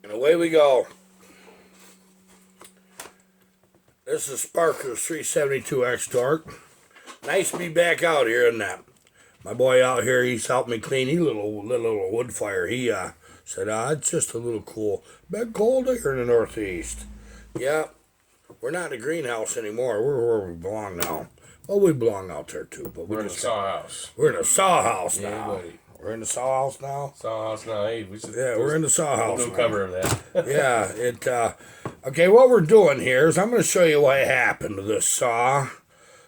And away we go. This is Sparker's 372X torque. Nice to be back out here, isn't that? My boy out here, he's helping me clean his little wood fire. He said, it's just a little cool. Been cold here in the Northeast. Yeah, we're not in the greenhouse anymore. We're where we belong now. Well, we belong out there too, but we're in the saw house. We're in the saw house now. Yeah, buddy. We're in the saw house now. Saw house now. Hey, we're in the saw house. We'll do a cover of that. Yeah, okay. What we're doing here is I'm going to show you what happened to this saw,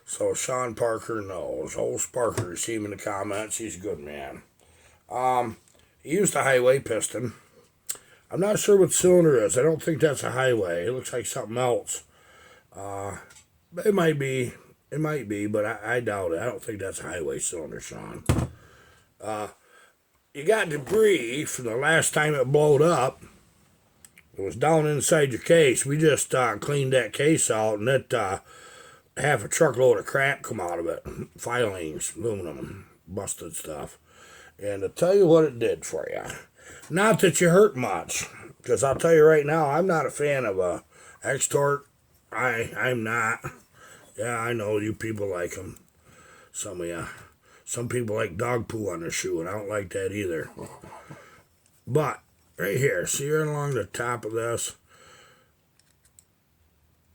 so Sean Parker knows. Old Sparker, see him in the comments. He's a good man. He used a highway piston. I'm not sure what cylinder is. I don't think that's a highway. It looks like something else. It might be. It might be, but I doubt it. I don't think that's a highway cylinder, Sean. You got debris from the last time it blowed up. It was down inside your case. We just cleaned that case out, and it half a truckload of crap come out of it. Filings, aluminum, busted stuff. And to tell you what it did for you. Not that you hurt much, because I'll tell you right now, I'm not a fan of X-Torque. I'm not. Yeah, I know you people like them. Some of you. Some people like dog poo on their shoe, and I don't like that either. But, right here, see right along the top of this?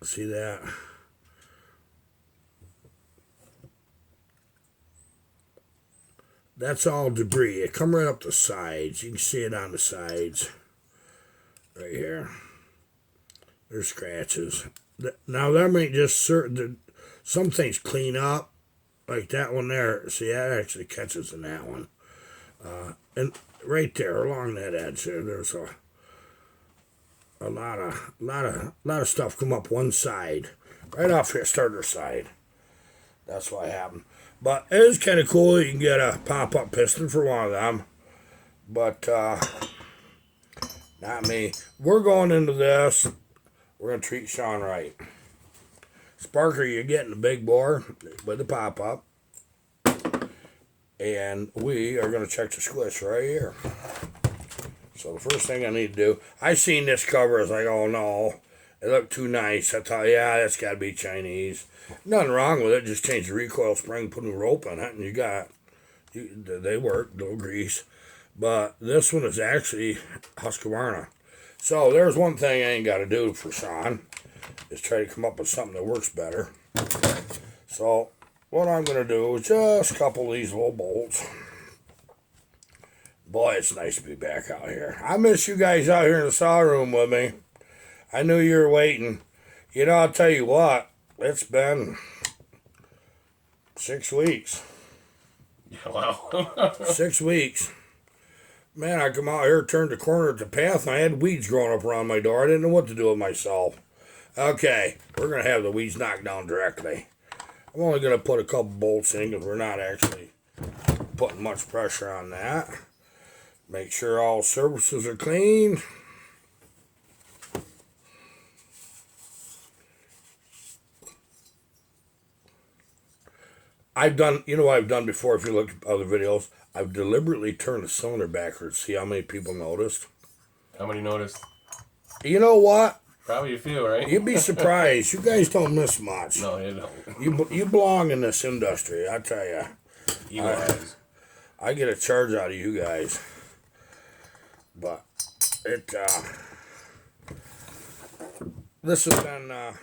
See that? That's all debris. It come right up the sides. You can see it on the sides. Right here. There's scratches. Now, that might just certain. Some things clean up. Like that one there. See, that actually catches in that one. And right there, along that edge there, there's a lot of stuff come up one side. Right off here, starter side. That's what happened. But it is kind of cool. You can get a pop-up piston for one of them. But not me. We're going into this. We're going to treat Sean right. Sparker, you're getting the big bore with the pop-up. And we are going to check the squish right here. So the first thing I need to do, I seen this cover. I was like, oh no, it looked too nice. I thought, yeah, that's got to be Chinese. Nothing wrong with it. Just change the recoil spring, put a new rope on it, and they work, no grease. But this one is actually Husqvarna. So there's one thing I ain't got to do for Sean. Is try to come up with something that works better. So what I'm going to do is just couple these little bolts. Boy, it's nice to be back out here. I miss you guys out here in the saw room with me. I knew you were waiting. You know, I'll tell you what. It's been 6 weeks. Yeah, wow. 6 weeks. Man, I come out here, turned the corner at the path, and I had weeds growing up around my door. I didn't know what to do with myself. Okay, we're going to have the weeds knocked down directly. I'm only going to put a couple bolts in because we're not actually putting much pressure on that. Make sure all surfaces are clean. You know what I've done before if you look at other videos? I've deliberately turned the cylinder backwards. See how many people noticed? How many noticed? You know what? Probably a few, right? You'd be surprised. You guys don't miss much. No, you don't. You belong in this industry, I tell you. You guys. I get a charge out of you guys. But this has been a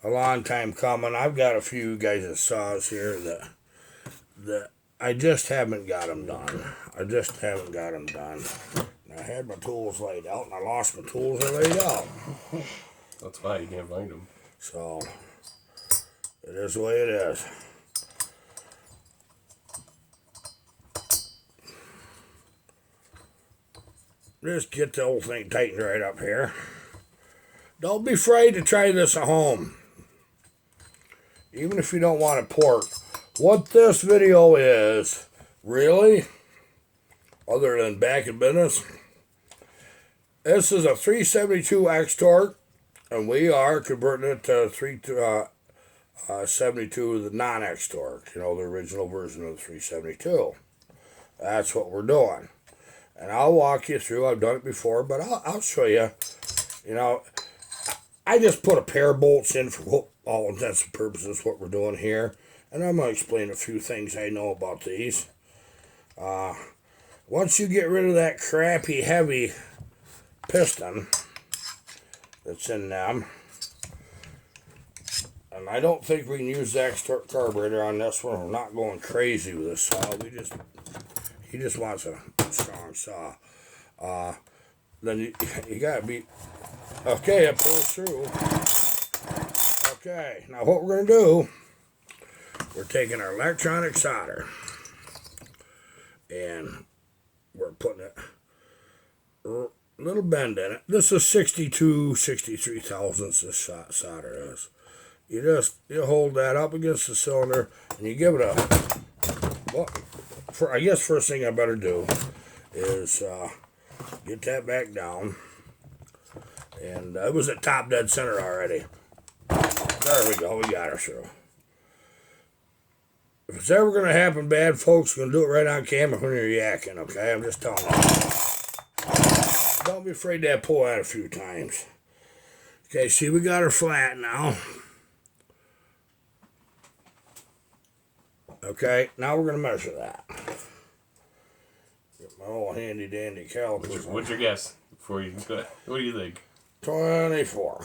long time coming. I've got a few guys' saws here that I just haven't got them done. I had my tools laid out, and I lost my tools I laid out. That's why you can't find them. So, it is the way it is. Just get the whole thing tightened right up here. Don't be afraid to try this at home. Even if you don't want a pork. What this video is, really, other than back in business, this is a 372X torque, and we are converting it to 372, the non-X torque, the original version of the 372. That's what we're doing. and I'll walk you through. I've done it before, but I'll show you. You know, I just put a pair of bolts in for all intents and purposes what we're doing here, and I'm going to explain a few things I know about these. Once you get rid of that crappy heavy piston that's in them, and I don't think we can use the extra carburetor on this one. We're not going crazy with this saw. He just wants a strong saw. Then you gotta be okay. It pulls through. Okay, now what we're gonna do? We're taking our electronic solder and we're putting a little bend in it. This is 63 thousandths. This solder is. You hold that up against the cylinder and you give it a. Well, I guess first thing I better do is get that back down. And it was at top dead center already. There we go. We got her through. If it's ever going to happen bad, folks, you're going to do it right on camera when you're yakking, okay? I'm just telling you. Don't be afraid to pull that a few times. Okay, see, we got her flat now. Okay, now we're going to measure that. Get my old handy dandy calipers. What's your guess before you go? What do you think? 24.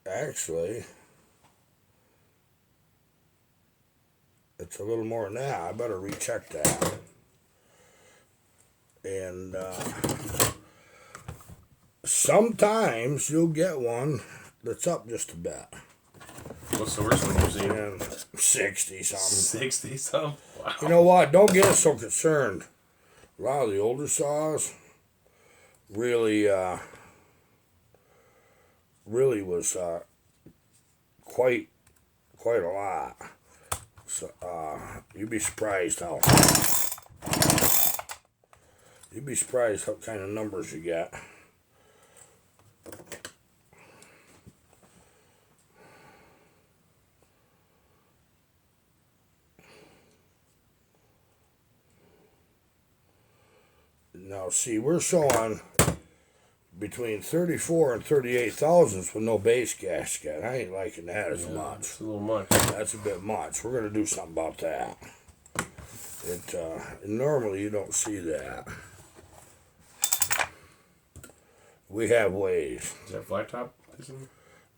Actually, it's a little more than that. I better recheck that. And sometimes you'll get one that's up just a bit. What's the worst one you've seen? And 60 something. 60 something? Wow. You know what? Don't get so concerned. A lot of the older saws really was quite a lot. So you'd be surprised how kind of numbers you get. Now see, we're showing between 34 and 38 thousandths with no base gasket. I ain't liking that as much. It's a little much. That's a bit much. We're gonna do something about that. Normally you don't see that. We have ways. Is that flat top?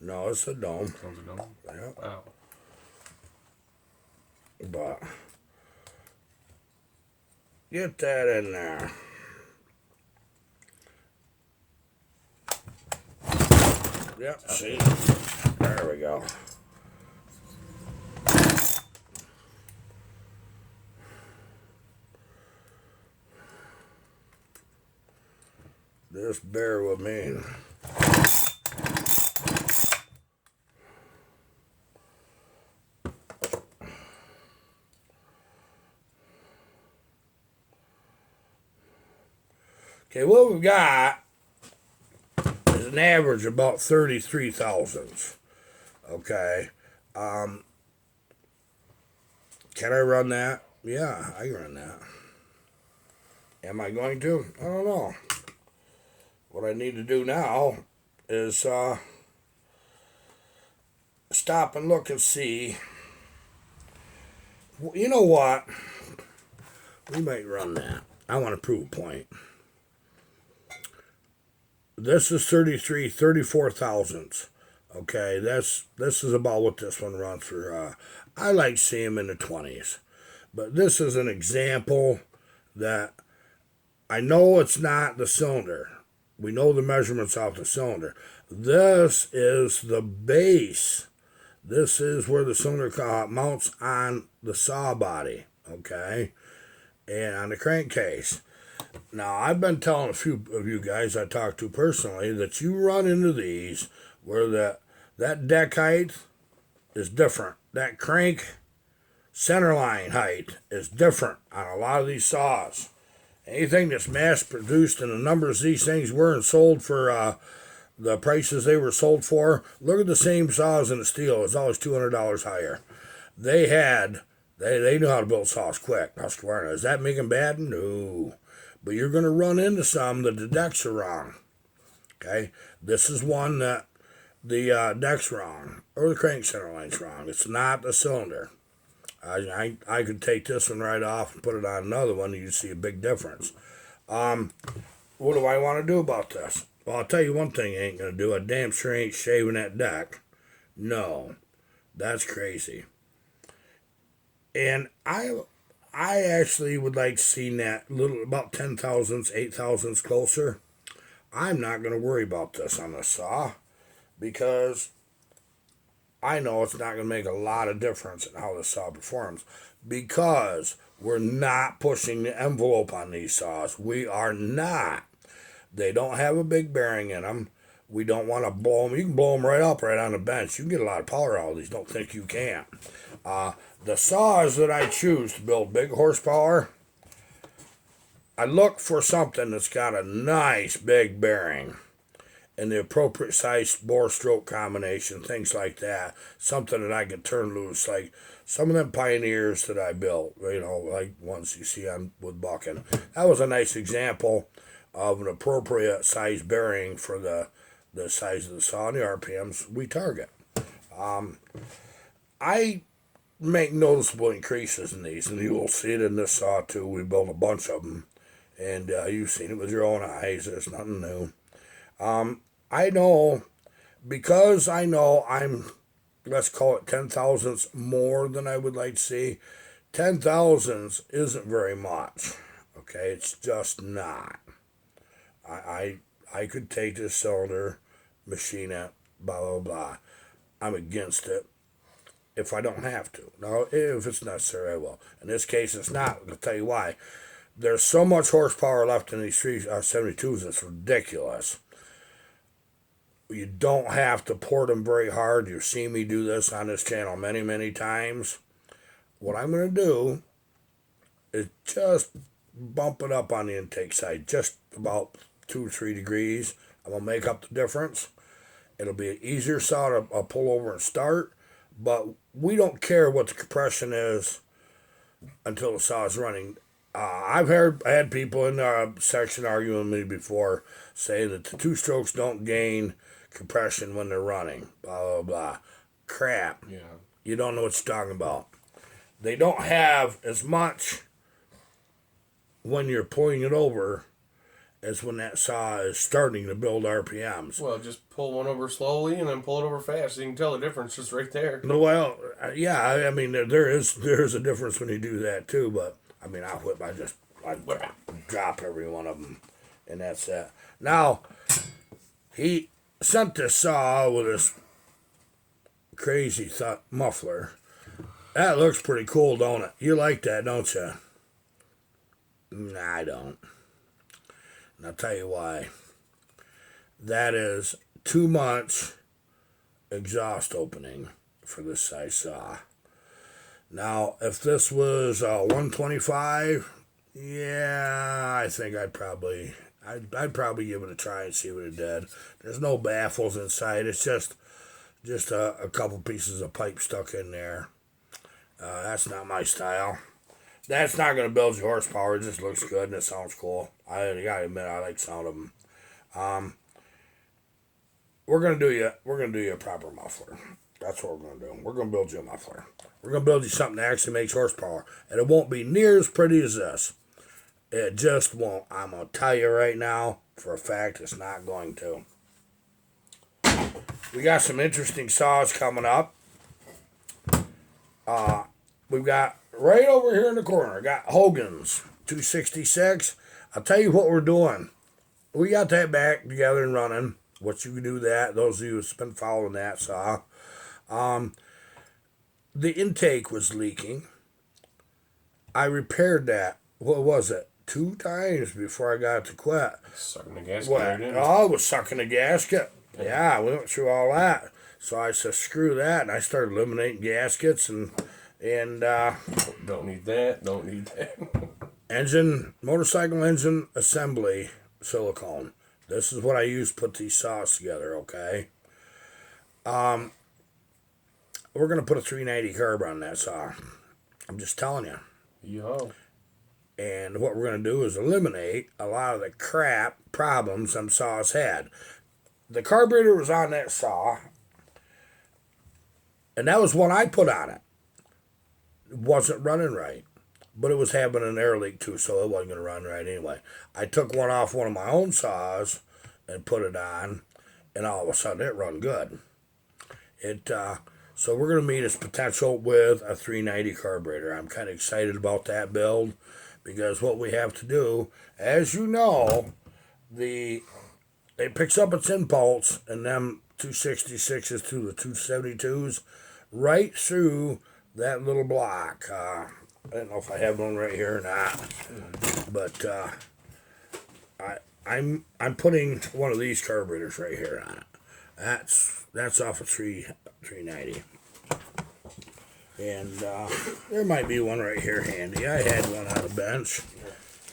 No, it's a dome. Sounds a dome. Yep. Wow. But get that in there. Yep, see? There we go. Just bear with me. Okay, what we've got is an average about 33 thousandths. Okay. Can I run that? Yeah, I can run that. Am I going to? I don't know. What I need to do now is stop and look and see. You know what? We might run that. I want to prove a point. This is 34 thousandths. Okay, this is about what this one runs for. I like seeing them in the 20s. But this is an example that I know it's not the cylinder. We know the measurements off the cylinder. This is the base. This is where the cylinder mounts on the saw body, okay? And on the crankcase. Now, I've been telling a few of you guys I talked to personally that you run into these where that deck height is different. That crank centerline height is different on a lot of these saws. Anything that's mass produced in the numbers these things were and sold for the prices they were sold for, look at the same saws in the steel. It's always $200 higher. They knew how to build saws quick. Husqvarna. Does that make them bad? No. But you're going to run into some that the decks are wrong. Okay? This is one that the deck's wrong, or the crank center line's wrong. It's not the cylinder. I could take this one right off and put it on another one, and you'd see a big difference. What do I want to do about this? Well, I'll tell you one thing I ain't going to do. I damn sure ain't shaving that deck. No. That's crazy. And I actually would like to see that little, about 10 thousandths, 8 thousandths closer. I'm not going to worry about this on the saw because I know it's not going to make a lot of difference in how the saw performs because we're not pushing the envelope on these saws. We are not. They don't have a big bearing in them. We don't want to blow them. You can blow them right up right on the bench. You can get a lot of power out of these. Don't think you can't. The saws that I choose to build big horsepower, I look for something that's got a nice big bearing and the appropriate size bore stroke combination, things like that. Something that I can turn loose, like some of them Pioneers that I built, like ones you see on with bucking. That was a nice example of an appropriate size bearing for the size of the saw and the RPMs we target. I make noticeable increases in these, and you will see it in this saw too. We built a bunch of them, and you've seen it with your own eyes. There's nothing new. I know, because I know I'm, let's call it 10 thousandths more than I would like to see. 10 thousandths isn't very much. Okay, it's just not. I could take this cylinder, machine it, blah, blah, blah. I'm against it if I don't have to. Now, if it's necessary, I will. In this case, it's not. I'll tell you why. There's so much horsepower left in these 72s, it's ridiculous. You don't have to port them very hard. You've seen me do this on this channel many, many times. What I'm going to do is just bump it up on the intake side, just about 2 or 3 degrees. I'm going to make up the difference. It'll be an easier saw to pull over and start, but we don't care what the compression is until the saw is running. I had people in the section arguing with me before say that the 2 strokes don't gain compression when they're running, blah, blah, blah. Crap. Yeah. You don't know what you're talking about. They don't have as much when you're pulling it over as when that saw is starting to build RPMs. Well, just pull one over slowly and then pull it over fast. So you can tell the difference just right there. Well, yeah, I mean, there is a difference when you do that too, but I mean, I drop every one of them, and that's that. Now, he sent this saw with this crazy muffler. That looks pretty cool, don't it? You like that, don't you? Nah, I don't. And I'll tell you why. That is too much exhaust opening for this size saw. Now, if this was 125, yeah, I think I'd probably give it a try and see what it did. There's no baffles inside. It's just a couple pieces of pipe stuck in there. That's not my style. That's not going to build your horsepower. It just looks good and it sounds cool. I gotta admit, I like the sound of them. We're gonna do you a proper muffler. That's what we're gonna do. We're gonna build you a muffler. We're gonna build you something that actually makes horsepower, and it won't be near as pretty as this. It just won't. I'm gonna tell you right now, for a fact, it's not going to. We got some interesting saws coming up. We've got right over here in the corner, got Hogan's 266. I'll tell you what we're doing. We got that back together and running. What you can do that, those of you who've been following that saw. The intake was leaking. I repaired that. What was it? 2 times before I got it to quit. Sucking the gasket What? right in. Oh, I was sucking the gasket. Yeah, we went through all that. So I said, screw that, and I started eliminating gaskets and Don't need that. Don't need that. motorcycle engine assembly silicone. This is what I use to put these saws together, okay? We're going to put a 390 carb on that saw. I'm just telling you. Yo. And what we're going to do is eliminate a lot of the crap problems them saws had. The carburetor was on that saw, and that was what I put on it. It wasn't running right, but it was having an air leak too, so it wasn't going to run right anyway. I took one off one of my own saws and put it on, and all of a sudden it run good. So we're going to meet its potential with a 390 carburetor. I'm kind of excited about that build because what we have to do, as you know, it picks up its impulse and them 266s to the 272s right through that little block. I don't know if I have one right here or not, but I'm putting one of these carburetors right here on it. That's off of 390. And there might be one right here handy. I had one on the bench.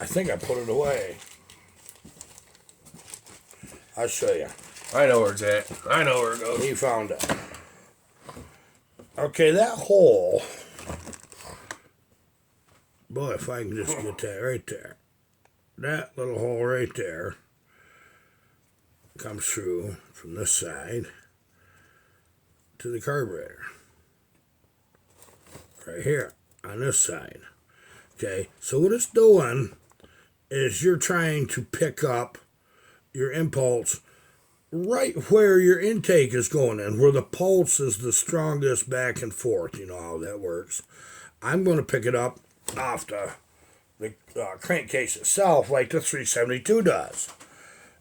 I think I put it away. I'll show you. I know where it's at. I know where it goes. He found it. Okay, that hole. Boy, if I can just get that right there. That little hole right there comes through from this side to the carburetor. Right here on this side. Okay, so what it's doing is you're trying to pick up your impulse right where your intake is going in, where the pulse is the strongest back and forth. You know how that works. I'm going to pick it up off the crankcase itself like the 372 does.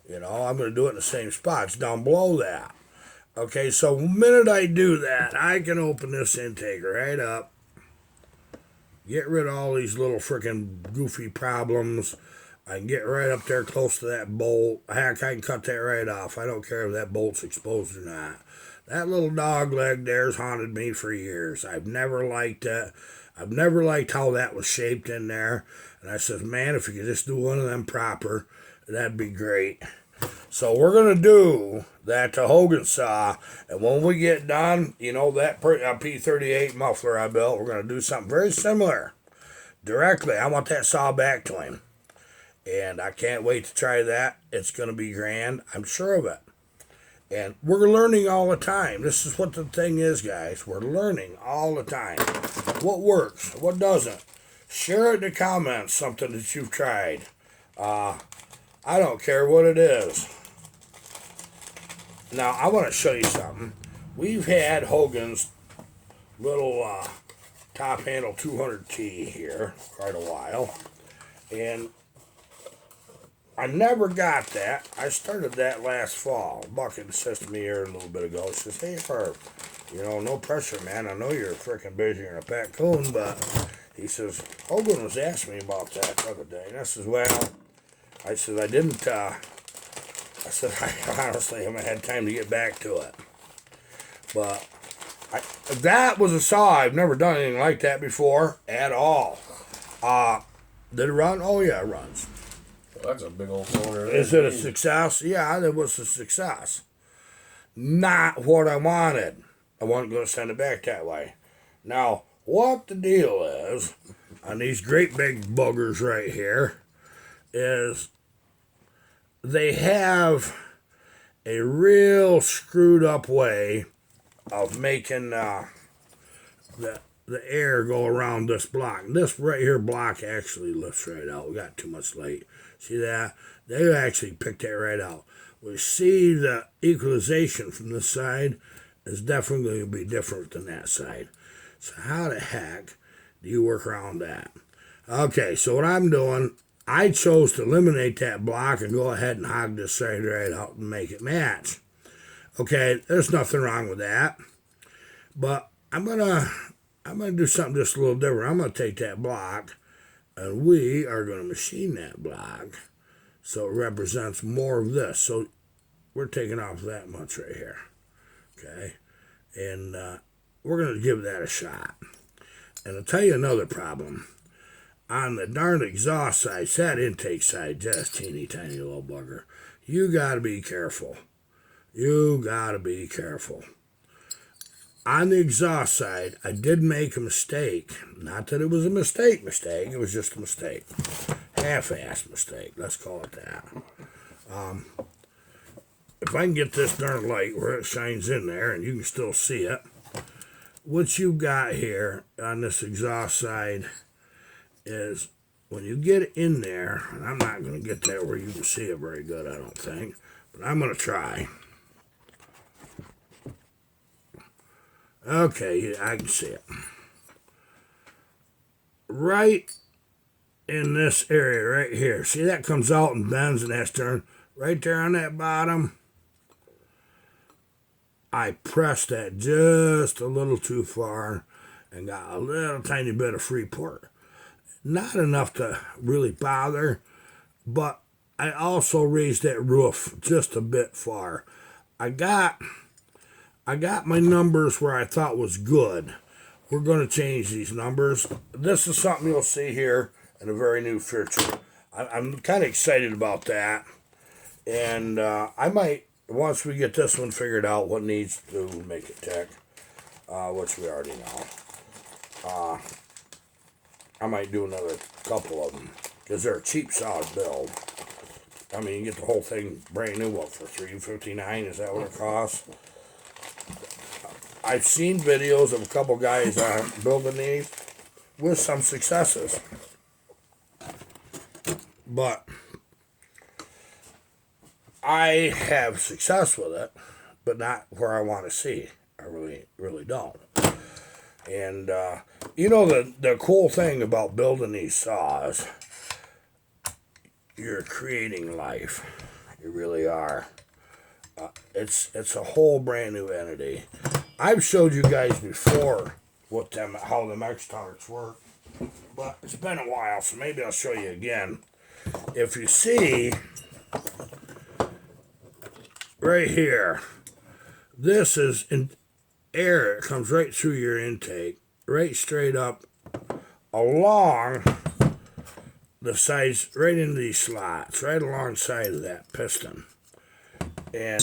You know, I'm going to do it in the same spots down below that. Okay, so the minute I do that, I can open this intake right up, get rid of all these little freaking goofy problems. I can get right up there close to that bolt. Heck, I can cut that right off. I don't care if that bolt's exposed or not. That little dog leg there's haunted me for years. I've never liked it. I've never liked how that was shaped in there. And I said, man, if you could just do one of them proper, that'd be great. So we're going to do that to Hogan saw. And when we get done, you know, that P38 muffler I built, we're going to do something very similar. Directly, I want that saw back to him. And I can't wait to try that. It's going to be grand. I'm sure of it. And we're learning all the time. This is what the thing is, guys. We're learning all the time. What works? What doesn't? Share it in the comments, something that you've tried. I don't care what it is. Now, I want to show you something. We've had Hogan's little top handle 200T here quite a while. And I never got that. I started that last fall. Bucket says to me here a little bit ago, he says, hey, Herb, you know, no pressure, man. I know you're freaking busy in a pack coon, but he says, Hogan was asking me about that the other day. And I says, well, I said, I didn't, I honestly haven't had time to get back to it. But that was a saw. I've never done anything like that before at all. Did it run? Oh, yeah, it runs. Well, that's a big old cylinder. Is it a success? Yeah, it was a success. Not what I wanted. I wasn't going to send it back that way. Now, what the deal is on these great big buggers right here is they have a real screwed up way of making the air go around this block. This right here block actually lifts right out. We got too much light. See that? They actually picked that right out. We see the equalization from this side is definitely going to be different than that side. So how the heck do you work around that? Okay, so what I'm doing, I chose to eliminate that block and go ahead and hog this side right out and make it match. Okay, there's nothing wrong with that. But I'm gonna do something just a little different. I'm gonna take that block and we are gonna machine that block so it represents more of this. So we're taking off that much right here. Okay, and we're gonna give that a shot. And I'll tell you another problem. On the darn exhaust side, that intake side, just teeny tiny little bugger. you got to be careful. You got to be careful. On the exhaust side, I did make a mistake. Not that it was a mistake. It was just a mistake. Half-assed mistake. Let's call it that. If I can get this darn light where it shines in there and you can still see it, what you've got here on this exhaust side is when you get in there, and I'm not going to get that where you can see it very good, I don't think, but I'm going to try. Okay, I can see it. Right in this area right here. See, that comes out and bends and that's turned. Right there on that bottom, I pressed that just a little too far and got a little tiny bit of free port. Not enough to really bother, but I also raised that roof just a bit far. I got my numbers where I thought was good. We're going to change these numbers. This is something you'll see here in the very new future. I'm kind of excited about that. And I might, once we get this one figured out, what needs to make it tick, which we already know, I might do another couple of them because they're a cheap, solid build. I mean, you get the whole thing brand new, what, for $359? Is that what it costs? I've seen videos of a couple guys building these with some successes. But I have success with it, but not where I want to see. I really don't. And, you know, the cool thing about building these saws, you're creating life. You really are. It's a whole brand new entity. I've showed you guys before how the X-Torques work, but it's been a while, so maybe I'll show you again. If you see right here, this is air. It comes right through your intake, right straight up along the sides, right into these slots, right alongside of that piston. And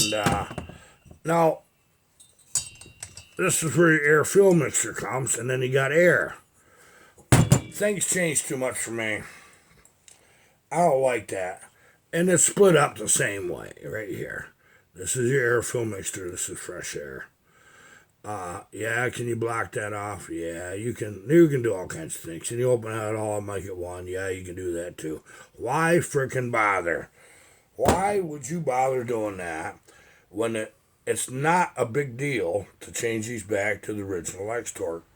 now, this is where your air-fuel mixture comes, and then you got air. Things change too much for me. I don't like that. And it's split up the same way, right here. This is your air-fuel mixture. This is fresh air. Yeah, can you block that off? Yeah, you can do all kinds of things. Can you open it all and make it one? Yeah, you can do that too. Why frickin' bother? Why would you bother doing that when it's not a big deal to change these back to the original X-Torque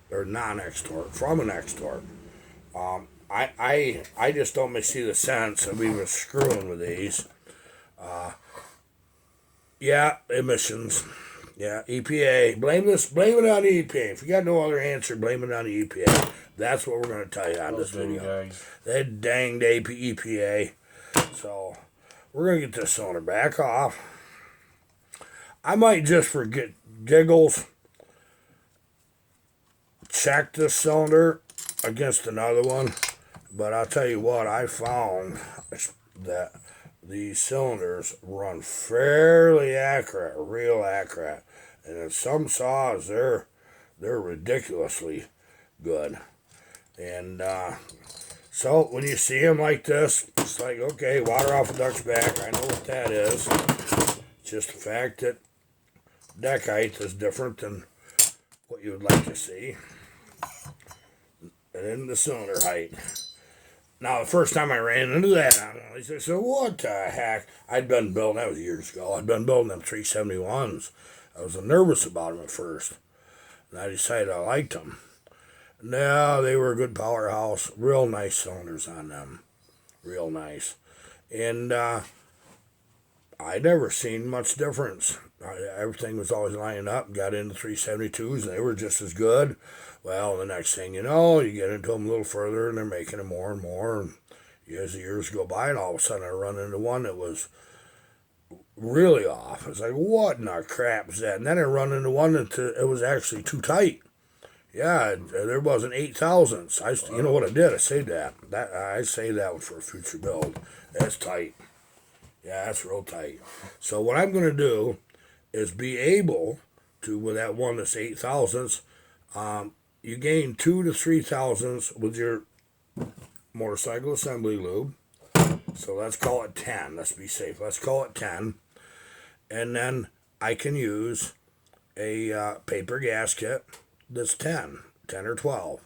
or non-X-Torque from an X-Torque? I just don't see the sense of even screwing with these. Yeah, emissions. Yeah, EPA. Blame it on the EPA. If you got no other answer, blame it on the EPA. That's what we're going to tell you on this video. That danged EPA. So, we're going to get this cylinder back off. I might just for giggles check this cylinder against another one. But I'll tell you what, I found that these cylinders run fairly accurate, real accurate. And in some saws, they're ridiculously good. And so when you see them like this, it's like, okay, water off a duck's back. I know what that is. It's just the fact that deck height is different than what you would like to see. And then the cylinder height. Now, the first time I ran into that, I said, what the heck? I'd been building, that was years ago, I'd been building them 371s. I was nervous about them at first. And I decided I liked them. No, they were a good powerhouse. Real nice cylinders on them. Real nice. And I never seen much difference. Everything was always lining up. Got into 372s, and they were just as good. Well, the next thing you know, you get into them a little further, and they're making them more and more. And as the years go by, and all of a sudden I run into one that was really off. It's like, what in the crap is that? And then I run into one that it was actually too tight. Yeah, there wasn't 8 thousandths. You know what I did? I saved that. I saved that one for a future build. That's tight. Yeah, that's real tight. So what I'm going to do is be able to, with that one that's 8 thousandths, you gain 2 to 3 thousandths with your motorcycle assembly lube. So let's call it 10. Let's be safe. Let's call it 10. And then I can use a paper gasket that's 10 or 12.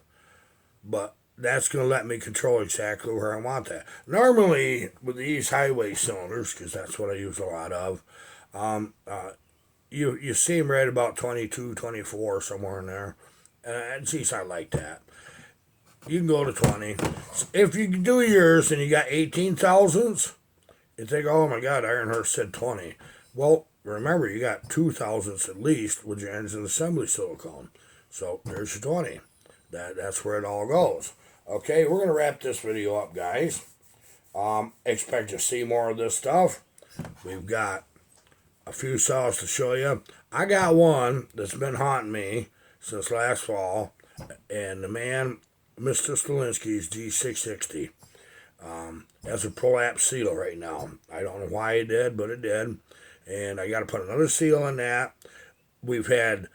But that's going to let me control exactly where I want that. Normally, with these highway cylinders, because that's what I use a lot of, you see them right about 22, 24, somewhere in there. Geez, I like that. You can go to 20. If you do yours and you got 18 thousandths, you think, oh my God, Ironhurst said 20. Well, remember, you got 2 thousandths at least with your engine assembly silicone. So there's your 20. That's where it all goes. Okay, we're going to wrap this video up, guys. Expect to see more of this stuff. We've got a few saws to show you. I got one that's been haunting me since last fall, and the man, Mr. Stalinsky's G660. Has a prolapse seal right now. I don't know why it did, but it did. And I got to put another seal in that. We've had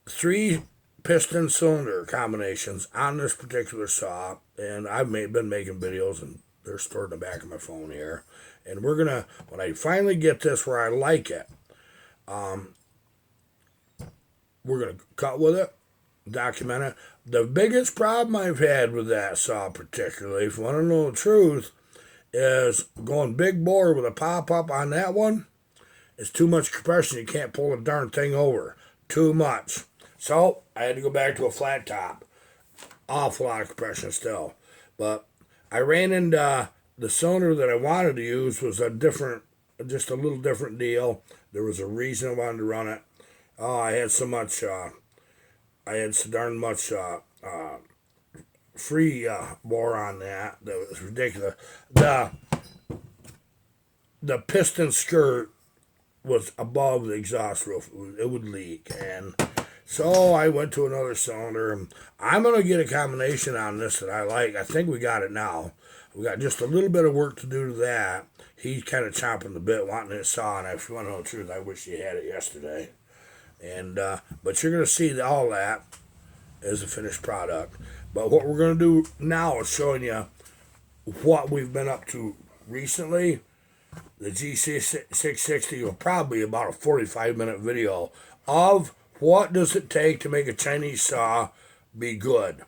3 piston cylinder combinations on this particular saw, and I've been making videos, and they're stored in the back of my phone here. And we're going to, when I finally get this where I like it, we're going to cut with it, document it. The biggest problem I've had with that saw particularly, if you want to know the truth, is going big bore with a pop-up on that one. It's too much compression. You can't pull the darn thing over. Too much. So I had to go back to a flat top. Awful lot of compression still. But I ran into the cylinder that I wanted to use was just a little different deal. There was a reason I wanted to run it. Oh, I had so darn much free bore on that was ridiculous. The piston skirt was above the exhaust roof. It would leak. And so I went to another cylinder. I'm going to get a combination on this that I like. I think we got it now. We got just a little bit of work to do to that. He's kind of chomping the bit, wanting his saw. And if you want to know the truth, I wish he had it yesterday. And but you're going to see all that as a finished product. But what we're going to do now is showing you what we've been up to recently. The G660 will probably be about a 45-minute video of what does it take to make a Chinese saw be good.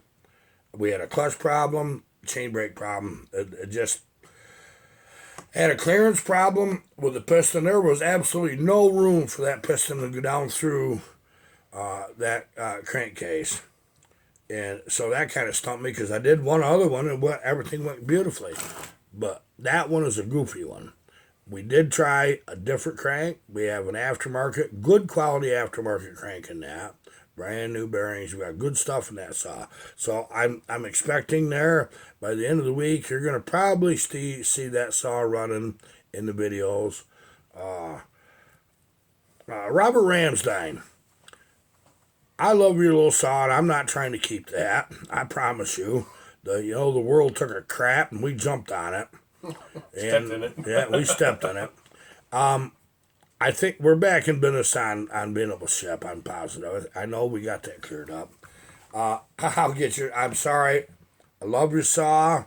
We had a clutch problem, chain brake problem. It just had a clearance problem with the piston. There was absolutely no room for that piston to go down through that crankcase. And so that kind of stumped me because I did one other one and everything went beautifully. But that one is a goofy one. We did try a different crank. We have an aftermarket, good quality aftermarket crank in that. Brand new bearings. We got good stuff in that saw. So I'm expecting there by the end of the week, you're going to probably see that saw running in the videos. Robert Ramstein. I love your little saw, and I'm not trying to keep that. I promise you. The world took a crap, and we jumped on it. Stepped in it. Yeah, we stepped in it. I think we're back in business on being able to ship. I'm positive. I know we got that cleared up. I'll get you. I'm sorry. I love your saw.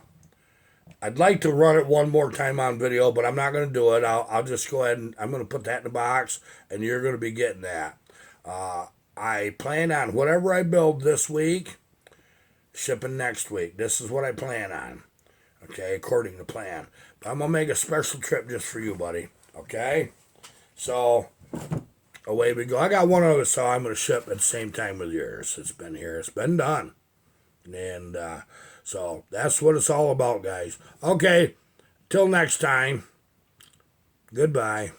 I'd like to run it one more time on video, but I'm not going to do it. I'll just go ahead and I'm going to put that in the box, and you're going to be getting that. I plan on whatever I build this week, shipping next week. This is what I plan on. Okay, according to plan. But I'm going to make a special trip just for you, buddy. Okay? So, away we go. I got one other saw I'm going to ship at the same time with yours. It's been here. It's been done. And so, that's what it's all about, guys. Okay, till next time. Goodbye.